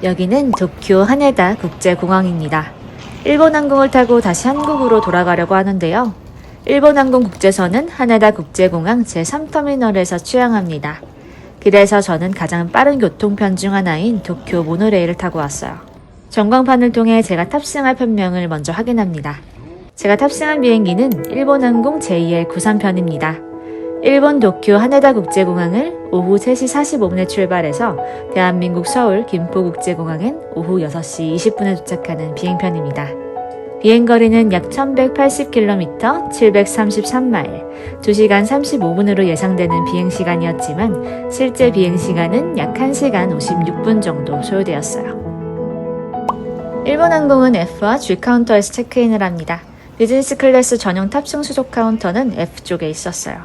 여기는 도쿄 하네다 국제공항입니다. 일본 항공을 타고 다시 한국으로 돌아가려고 하는데요. 일본 항공 국제선은 하네다 국제공항 제3터미널에서 취항합니다. 그래서 저는 가장 빠른 교통편 중 하나인 도쿄 모노레일을 타고 왔어요. 전광판을 통해 제가 탑승할 편명을 먼저 확인합니다. 제가 탑승한 비행기는 일본 항공 JL93편입니다. 일본 도쿄 하네다 국제공항을 오후 3시 45분에 출발해서 대한민국 서울 김포국제공항엔 오후 6시 20분에 도착하는 비행편입니다. 비행거리는 약 1180km, 733마일, 2시간 35분으로 예상되는 비행시간이었지만 실제 비행시간은 약 1시간 56분 정도 소요되었어요. 일본 항공은 F와 G 카운터에서 체크인을 합니다. 비즈니스 클래스 전용 탑승 수속 카운터는 F쪽에 있었어요.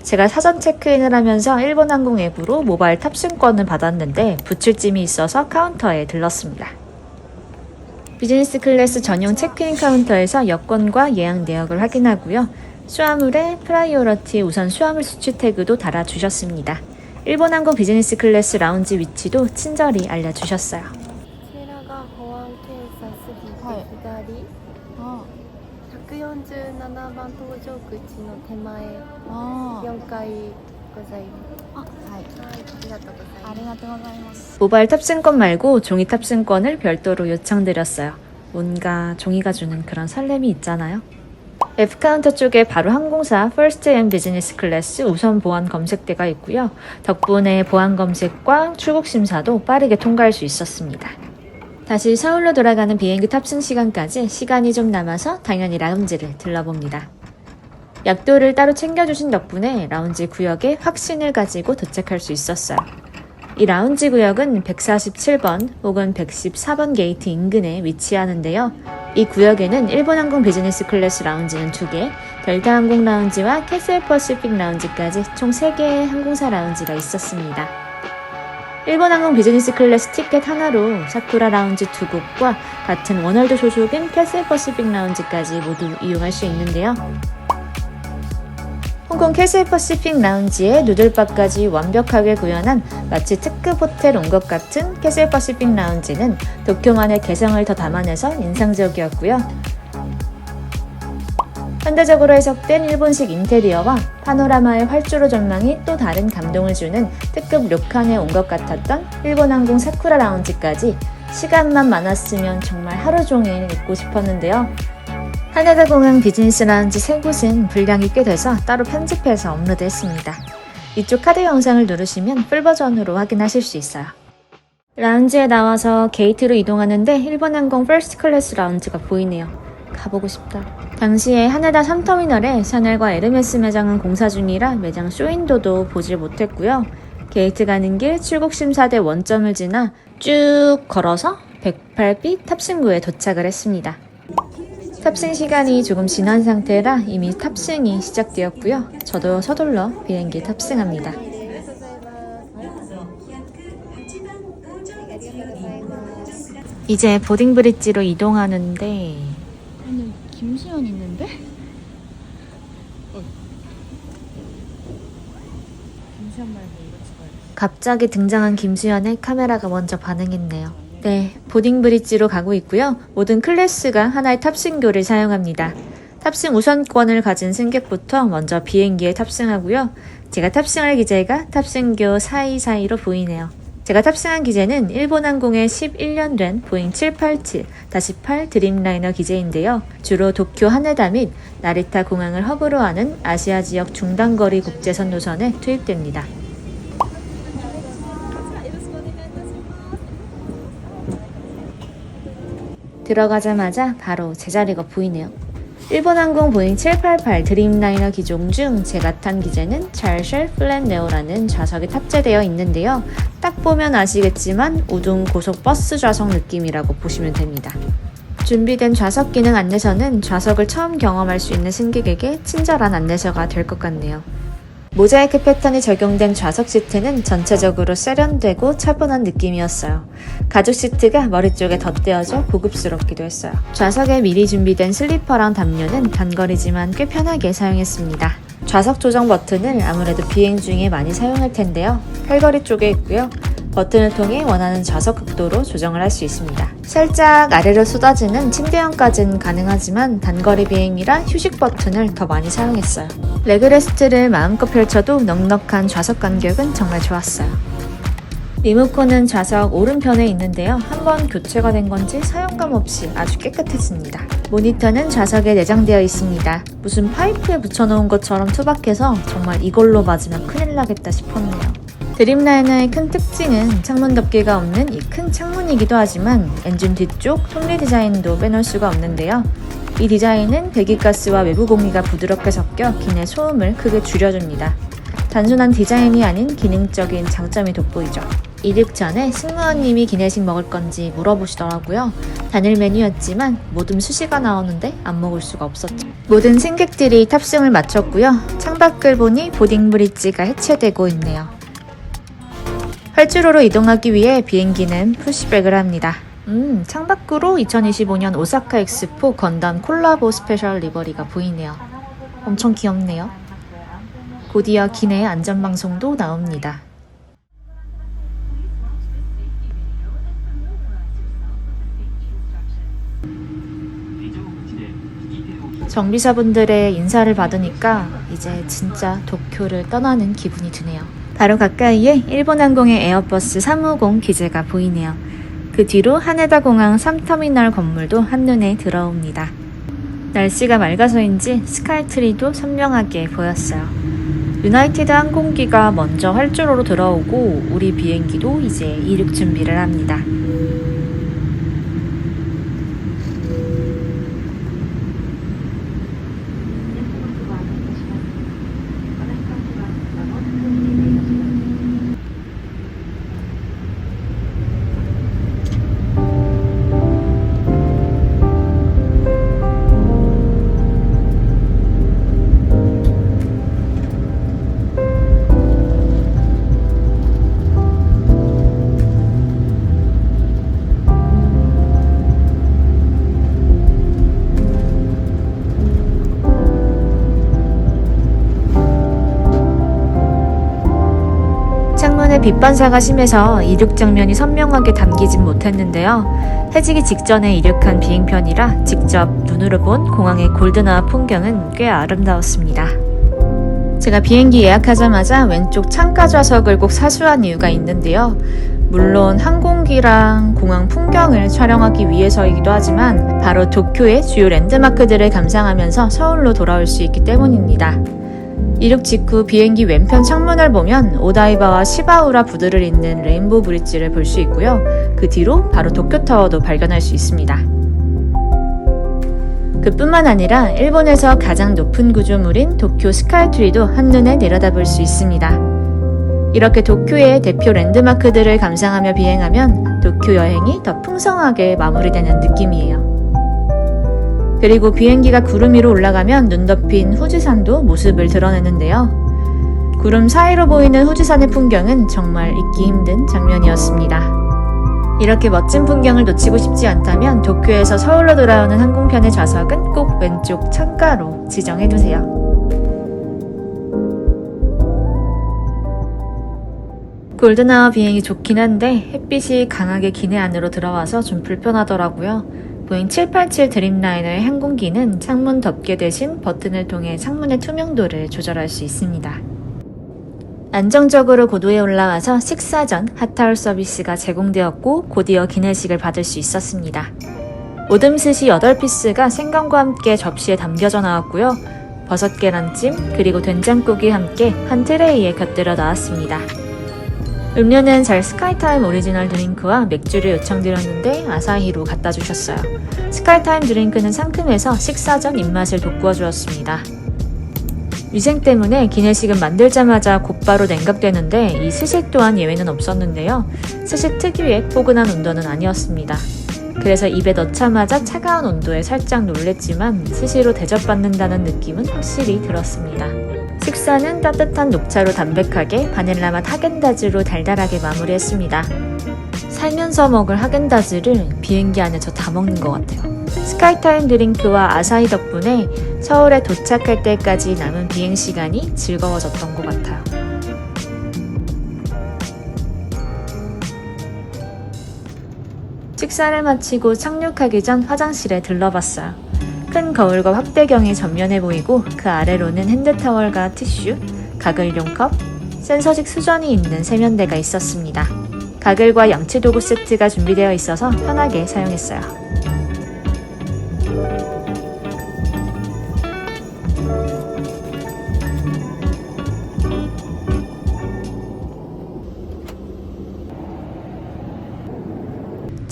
제가 사전 체크인을 하면서 일본 항공 앱으로 모바일 탑승권을 받았는데 붙일 짐이 있어서 카운터에 들렀습니다. 비즈니스 클래스 전용 체크인 카운터에서 여권과 예약 내역을 확인하고요. 수화물에 프라이어러티 우선 수화물 수취 태그도 달아주셨습니다. 일본 항공 비즈니스 클래스 라운지 위치도 친절히 알려주셨어요. 147番搭乗口の手前4階ございます。ありがとうございます。 모바일 탑승권 말고 종이 탑승권을 별도로 요청드렸어요. 뭔가 종이가 주는 그런 설렘이 있잖아요. F 카운터 쪽에 바로 항공사 퍼스트 앤 비즈니스 클래스 우선 보안 검색대가 있고요. 덕분에 보안 검색과 출국 심사도 빠르게 통과할 수 있었습니다. 다시 서울로 돌아가는 비행기 탑승 시간까지 시간이 좀 남아서 당연히 라운지를 들러봅니다. 약도를 따로 챙겨주신 덕분에 라운지 구역에 확신을 가지고 도착할 수 있었어요. 이 라운지 구역은 147번 혹은 114번 게이트 인근에 위치하는데요. 이 구역에는 일본 항공 비즈니스 클래스 라운지는 2개, 델타 항공 라운지와 캐슬 퍼시픽 라운지까지 총 3개의 항공사 라운지가 있었습니다. 일본 항공 비즈니스 클래스 티켓 하나로 사쿠라 라운지 2곳과 같은 워널드 소속인 캐슬 퍼시픽 라운지까지 모두 이용할 수 있는데요. 홍콩 캐슬 퍼시픽 라운지에 누들바까지 완벽하게 구현한 마치 특급 호텔 온 것 같은 캐슬 퍼시픽 라운지는 도쿄만의 개성을 더 담아내서 인상적이었고요. 현대적으로 해석된 일본식 인테리어와 파노라마의 활주로 전망이 또 다른 감동을 주는 특급 료칸에 온 것 같았던 일본 항공 사쿠라 라운지까지 시간만 많았으면 정말 하루 종일 있고 싶었는데요. 하네다 공항 비즈니스 라운지 3곳은 분량이 꽤 돼서 따로 편집해서 업로드했습니다. 이쪽 카드 영상을 누르시면 풀버전으로 확인하실 수 있어요. 라운지에 나와서 게이트로 이동하는데 일본 항공 퍼스트 클래스 라운지가 보이네요. 가보고 싶다. 당시에 하네다 3터미널에 샤넬과 에르메스 매장은 공사 중이라 매장 쇼윈도도 보질 못했고요. 게이트 가는 길 출국심사대 원점을 지나 쭉 걸어서 108B 탑승구에 도착을 했습니다. 탑승 시간이 조금 지난 상태라 이미 탑승이 시작되었고요. 저도 서둘러 비행기에 탑승합니다. 이제 보딩 브릿지로 이동하는데 오늘 김수현 있는데? 김수현 말고 이거 찍어야 돼. 갑자기 등장한 김수현의 카메라가 먼저 반응했네요. 네, 보딩 브릿지로 가고 있고요. 모든 클래스가 하나의 탑승교를 사용합니다. 탑승 우선권을 가진 승객부터 먼저 비행기에 탑승하고요. 제가 탑승할 기제가 탑승교 사이사이로 보이네요. 제가 탑승한 기제는 일본항공의 11년 된 보잉 787-8 드림라이너 기제인데요. 주로 도쿄 하네다 및 나리타 공항을 허브로 하는 아시아 지역 중단거리 국제선 노선에 투입됩니다. 들어가자마자 바로 제자리가 보이네요. 일본항공 보잉 788 드림라이너 기종 중 제가 탄 기제는 찰쉘 플랜 네오라는 좌석이 탑재되어 있는데요. 딱 보면 아시겠지만 우등 고속 버스 좌석 느낌이라고 보시면 됩니다. 준비된 좌석 기능 안내서는 좌석을 처음 경험할 수 있는 승객에게 친절한 안내서가 될 것 같네요. 모자이크 패턴이 적용된 좌석 시트는 전체적으로 세련되고 차분한 느낌이었어요. 가죽 시트가 머리 쪽에 덧대어져 고급스럽기도 했어요. 좌석에 미리 준비된 슬리퍼랑 담요는 단거리지만 꽤 편하게 사용했습니다. 좌석 조정 버튼을 아무래도 비행 중에 많이 사용할 텐데요. 팔걸이 쪽에 있고요. 버튼을 통해 원하는 좌석 각도로 조정을 할 수 있습니다. 살짝 아래로 쏟아지는 침대형까지는 가능하지만 단거리 비행이라 휴식 버튼을 더 많이 사용했어요. 레그레스트를 마음껏 펼쳐도 넉넉한 좌석 간격은 정말 좋았어요. 리모컨은 좌석 오른편에 있는데요. 한번 교체가 된 건지 사용감 없이 아주 깨끗해집니다. 모니터는 좌석에 내장되어 있습니다. 무슨 파이프에 붙여놓은 것처럼 투박해서 정말 이걸로 맞으면 큰일 나겠다 싶었네요. 드림라이너의 큰 특징은 창문 덮개가 없는 이 큰 창문이기도 하지만 엔진 뒤쪽 톱니 디자인도 빼놓을 수가 없는데요. 이 디자인은 배기가스와 외부 공기가 부드럽게 섞여 기내 소음을 크게 줄여줍니다. 단순한 디자인이 아닌 기능적인 장점이 돋보이죠. 이륙 전에 승무원님이 기내식 먹을 건지 물어보시더라고요. 단일 메뉴였지만 모듬 수시가 나오는데 안 먹을 수가 없었죠. 모든 승객들이 탑승을 마쳤고요. 창밖을 보니 보딩 브릿지가 해체되고 있네요. 활주로로 이동하기 위해 비행기는 푸시백을 합니다. 창밖으로 2025년 오사카 엑스포 건담 콜라보 스페셜 리버리가 보이네요. 엄청 귀엽네요. 곧이어 기내 안전방송도 나옵니다. 정비사분들의 인사를 받으니까 이제 진짜 도쿄를 떠나는 기분이 드네요. 바로 가까이에 일본항공의 에어버스 350 기재가 보이네요. 그 뒤로 하네다 공항 3터미널 건물도 한눈에 들어옵니다. 날씨가 맑아서인지 스카이트리도 선명하게 보였어요. 유나이티드 항공기가 먼저 활주로로 들어오고 우리 비행기도 이제 이륙 준비를 합니다. 창문에 빛 반사가 심해서 이륙 장면이 선명하게 담기진 못했는데요. 해지기 직전에 이륙한 비행편이라 직접 눈으로 본 공항의 골드나 풍경은 꽤 아름다웠습니다. 제가 비행기 예약하자마자 왼쪽 창가 좌석을 꼭 사수한 이유가 있는데요. 물론 항공기랑 공항 풍경을 촬영하기 위해서이기도 하지만 바로 도쿄의 주요 랜드마크들을 감상하면서 서울로 돌아올 수 있기 때문입니다. 이륙 직후 비행기 왼편 창문을 보면 오다이바와 시바우라 부두를 잇는 레인보우 브릿지를 볼 수 있고요. 그 뒤로 바로 도쿄타워도 발견할 수 있습니다. 그뿐만 아니라 일본에서 가장 높은 구조물인 도쿄 스카이트리도 한눈에 내려다볼 수 있습니다. 이렇게 도쿄의 대표 랜드마크들을 감상하며 비행하면 도쿄 여행이 더 풍성하게 마무리되는 느낌이에요. 그리고 비행기가 구름 위로 올라가면 눈 덮인 후지산도 모습을 드러내는데요. 구름 사이로 보이는 후지산의 풍경은 정말 잊기 힘든 장면이었습니다. 이렇게 멋진 풍경을 놓치고 싶지 않다면 도쿄에서 서울로 돌아오는 항공편의 좌석은 꼭 왼쪽 창가로 지정해두세요. 골든아워 비행이 좋긴 한데 햇빛이 강하게 기내 안으로 들어와서 좀 불편하더라고요. 보잉 787 드림라이너의 항공기는 창문 덮개 대신 버튼을 통해 창문의 투명도를 조절할 수 있습니다. 안정적으로 고도에 올라와서 식사 전 핫타월 서비스가 제공되었고 곧이어 기내식을 받을 수 있었습니다. 모듬스시 8피스가 생강과 함께 접시에 담겨져 나왔고요. 버섯 계란찜 그리고 된장국이 함께 한 트레이에 곁들여 나왔습니다. 음료는 잘 스카이타임 오리지널 드링크와 맥주를 요청드렸는데 아사히로 갖다 주셨어요. 스카이타임 드링크는 상큼해서 식사 전 입맛을 돋구어 주었습니다. 위생 때문에 기내식은 만들자마자 곧바로 냉각되는데 이 스시 또한 예외는 없었는데요. 스시 특유의 포근한 온도는 아니었습니다. 그래서 입에 넣자마자 차가운 온도에 살짝 놀랬지만 스시로 대접받는다는 느낌은 확실히 들었습니다. 식사는 따뜻한 녹차로 담백하게 바닐라 맛 하겐다즈로 달달하게 마무리했습니다. 살면서 먹을 하겐다즈를 비행기 안에서 다 먹는 것 같아요. 스카이타임 드링크와 아사히 덕분에 서울에 도착할 때까지 남은 비행 시간이 즐거워졌던 것 같아요. 식사를 마치고 착륙하기 전 화장실에 들러봤어요. 큰 거울과 확대경이 전면에 보이고 그 아래로는 핸드타월과 티슈, 가글용 컵, 센서식 수전이 있는 세면대가 있었습니다. 가글과 양치도구 세트가 준비되어 있어서 편하게 사용했어요.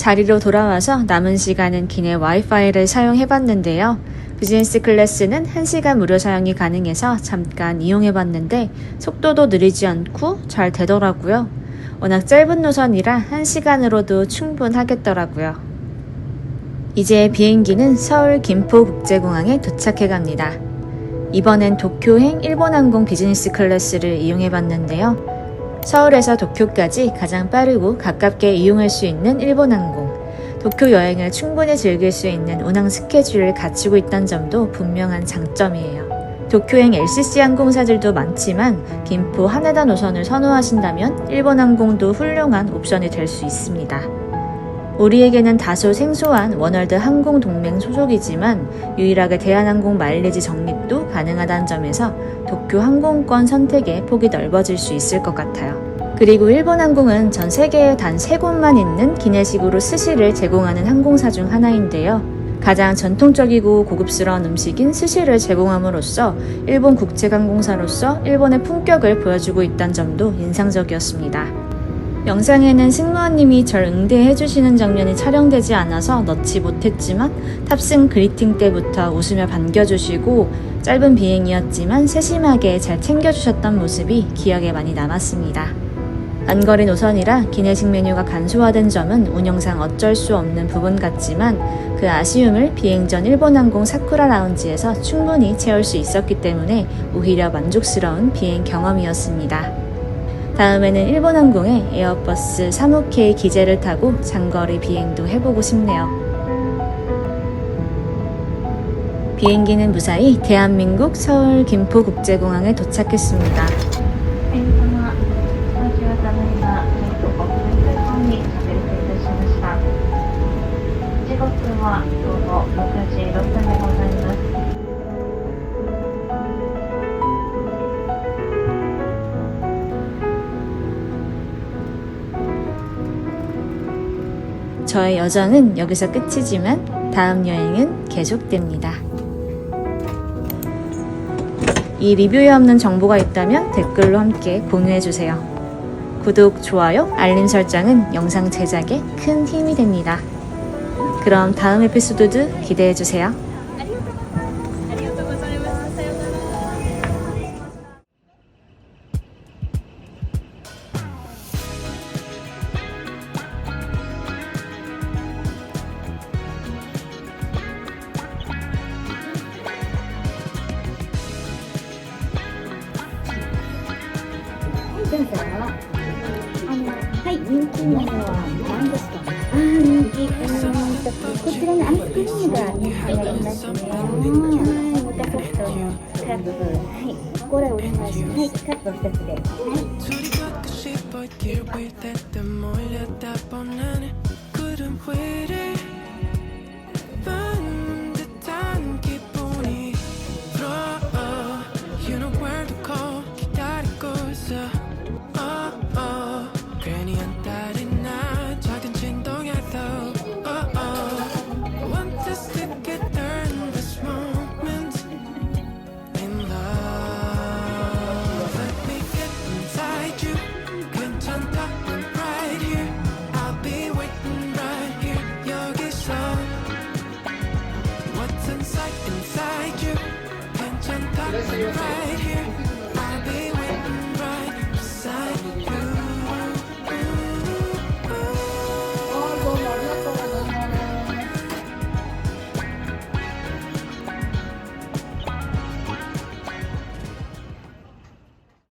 자리로 돌아와서 남은 시간은 기내 와이파이를 사용해봤는데요. 비즈니스 클래스는 1시간 무료 사용이 가능해서 잠깐 이용해봤는데 속도도 느리지 않고 잘 되더라고요. 워낙 짧은 노선이라 1시간으로도 충분하겠더라고요. 이제 비행기는 서울 김포국제공항에 도착해갑니다. 이번엔 도쿄행 일본항공 비즈니스 클래스를 이용해봤는데요. 서울에서 도쿄까지 가장 빠르고 가깝게 이용할 수 있는 일본항공, 도쿄 여행을 충분히 즐길 수 있는 운항 스케줄을 갖추고 있다는 점도 분명한 장점이에요. 도쿄행 LCC 항공사들도 많지만 김포 하네다 노선을 선호하신다면 일본항공도 훌륭한 옵션이 될 수 있습니다. 우리에게는 다소 생소한 워널드 항공동맹 소속이지만 유일하게 대한항공 마일리지 적립도 가능하다는 점에서 도쿄 항공권 선택의 폭이 넓어질 수 있을 것 같아요. 그리고 일본항공은 전 세계에 단 3곳만 있는 기내식으로 스시를 제공하는 항공사 중 하나인데요. 가장 전통적이고 고급스러운 음식인 스시를 제공함으로써 일본 국제항공사로서 일본의 품격을 보여주고 있다는 점도 인상적이었습니다. 영상에는 승무원님이 절 응대해주시는 장면이 촬영되지 않아서 넣지 못했지만 탑승 그리팅 때부터 웃으며 반겨주시고 짧은 비행이었지만 세심하게 잘 챙겨주셨던 모습이 기억에 많이 남았습니다. 안거리 노선이라 기내식 메뉴가 간소화된 점은 운영상 어쩔 수 없는 부분 같지만 그 아쉬움을 비행 전 일본항공 사쿠라 라운지에서 충분히 채울 수 있었기 때문에 오히려 만족스러운 비행 경험이었습니다. 다음에는 일본항공의 에어버스 35K 기제를 타고 장거리 비행도 해보고 싶네요. 비행기는 무사히 대한민국 서울 김포국제공항에 도착했습니다. 저의 여정은 여기서 끝이지만 다음 여행은 계속됩니다. 이 리뷰에 없는 정보가 있다면 댓글로 함께 공유해주세요. 구독, 좋아요, 알림 설정은 영상 제작에 큰 힘이 됩니다. 그럼 다음 에피소드도 기대해주세요.はい、人気の方は何ですか？人気、こちらのアイスクリームが人気になりますね。はい、またちょっとカップ、はい、これお願いします。はい、カップ2つで。Inside you, can't jump up right here.